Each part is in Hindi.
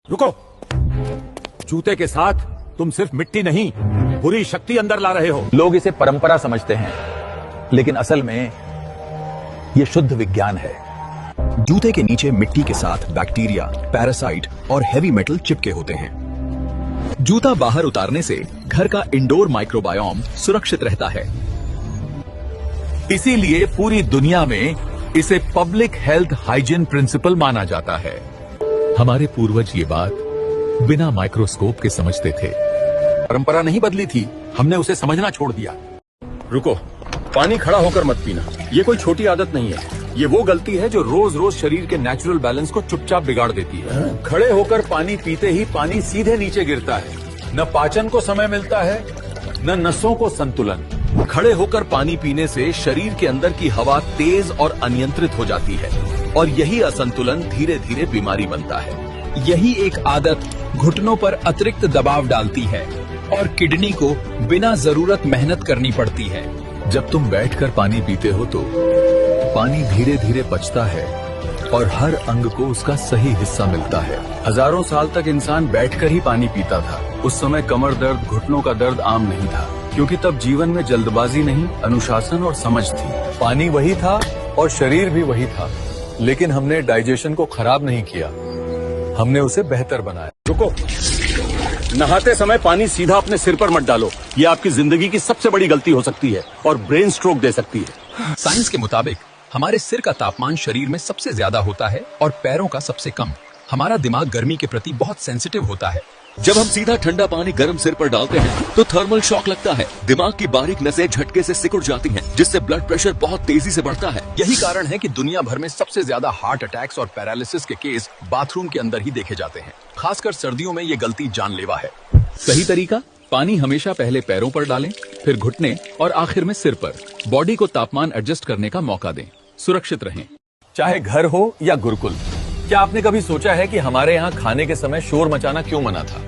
रुको। जूते के साथ तुम सिर्फ मिट्टी नहीं, बुरी शक्ति अंदर ला रहे हो। लोग इसे परंपरा समझते हैं, लेकिन असल में यह शुद्ध विज्ञान है। जूते के नीचे मिट्टी के साथ बैक्टीरिया, पैरासाइट और हेवी मेटल चिपके होते हैं। जूता बाहर उतारने से घर का इंडोर माइक्रोबायोम सुरक्षित रहता है। इसीलिए पूरी दुनिया में इसे पब्लिक हेल्थ हाइजीन प्रिंसिपल माना जाता है। हमारे पूर्वज ये बात बिना माइक्रोस्कोप के समझते थे। परंपरा नहीं बदली थी, हमने उसे समझना छोड़ दिया। रुको, पानी खड़ा होकर मत पीना। ये कोई छोटी आदत नहीं है, ये वो गलती है जो रोज रोज शरीर के नेचुरल बैलेंस को चुपचाप बिगाड़ देती है। खड़े होकर पानी पीते ही पानी सीधे नीचे गिरता है। न पाचन को समय मिलता है, न नसों को संतुलन। खड़े होकर पानी पीने से शरीर के अंदर की हवा तेज और अनियंत्रित हो जाती है और यही असंतुलन धीरे धीरे बीमारी बनता है। यही एक आदत घुटनों पर अतिरिक्त दबाव डालती है और किडनी को बिना जरूरत मेहनत करनी पड़ती है। जब तुम बैठकर पानी पीते हो तो पानी धीरे धीरे पचता है और हर अंग को उसका सही हिस्सा मिलता है। हजारों साल तक इंसान बैठकर ही पानी पीता था। उस समय कमर दर्द, घुटनों का दर्द आम नहीं था, क्योंकि तब जीवन में जल्दबाजी नहीं, अनुशासन और समझ थी। पानी वही था और शरीर भी वही था, लेकिन हमने डाइजेशन को खराब नहीं किया, हमने उसे बेहतर बनाया। रुको, नहाते समय पानी सीधा अपने सिर पर मत डालो। ये आपकी जिंदगी की सबसे बड़ी गलती हो सकती है और ब्रेन स्ट्रोक दे सकती है। साइंस के मुताबिक हमारे सिर का तापमान शरीर में सबसे ज्यादा होता है और पैरों का सबसे कम। हमारा दिमाग गर्मी के प्रति बहुत सेंसिटिव होता है। जब हम सीधा ठंडा पानी गर्म सिर पर डालते हैं तो थर्मल शॉक लगता है। दिमाग की बारीक नसें झटके से सिकुड़ जाती हैं, जिससे ब्लड प्रेशर बहुत तेजी से बढ़ता है। यही कारण है कि दुनिया भर में सबसे ज्यादा हार्ट अटैक्स और पैरालिसिस के केस बाथरूम के अंदर ही देखे जाते हैं। खासकर सर्दियों में ये गलती जानलेवा है। सही तरीका, पानी हमेशा पहले पैरों पर डालें, फिर घुटने और आखिर में सिर पर। बॉडी को तापमान एडजस्ट करने का मौका दें। सुरक्षित रहें। चाहे घर हो या गुरुकुल। क्या आपने कभी सोचा है कि हमारे यहाँ खाने के समय शोर मचाना क्यों मना था?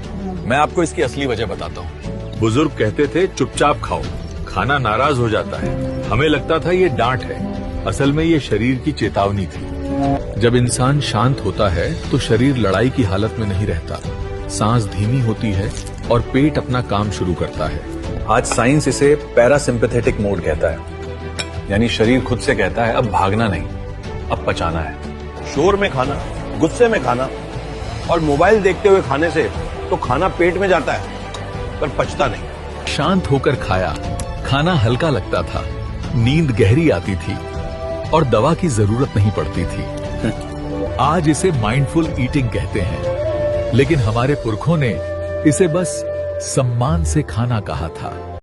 मैं आपको इसकी असली वजह बताता हूँ। बुजुर्ग कहते थे चुपचाप खाओ, खाना नाराज हो जाता है। हमें लगता था ये डांट है, असल में ये शरीर की चेतावनी थी। जब इंसान शांत होता है तो शरीर लड़ाई की हालत में नहीं रहता, सांस धीमी होती है और पेट अपना काम शुरू करता है। आज साइंस इसे पैरासिम्पैथेटिक मोड कहता है, यानी शरीर खुद से कहता है अब भागना नहीं, अब पचाना है। शोर में खाना, गुस्से में खाना और मोबाइल देखते हुए खाने से तो खाना पेट में जाता है पर पचता नहीं। शांत होकर खाया, खाना हल्का लगता था, नींद गहरी आती थी और दवा की जरूरत नहीं पड़ती थी। आज इसे माइंडफुल ईटिंग कहते हैं, लेकिन हमारे पुरखों ने इसे बस सम्मान से खाना कहा था।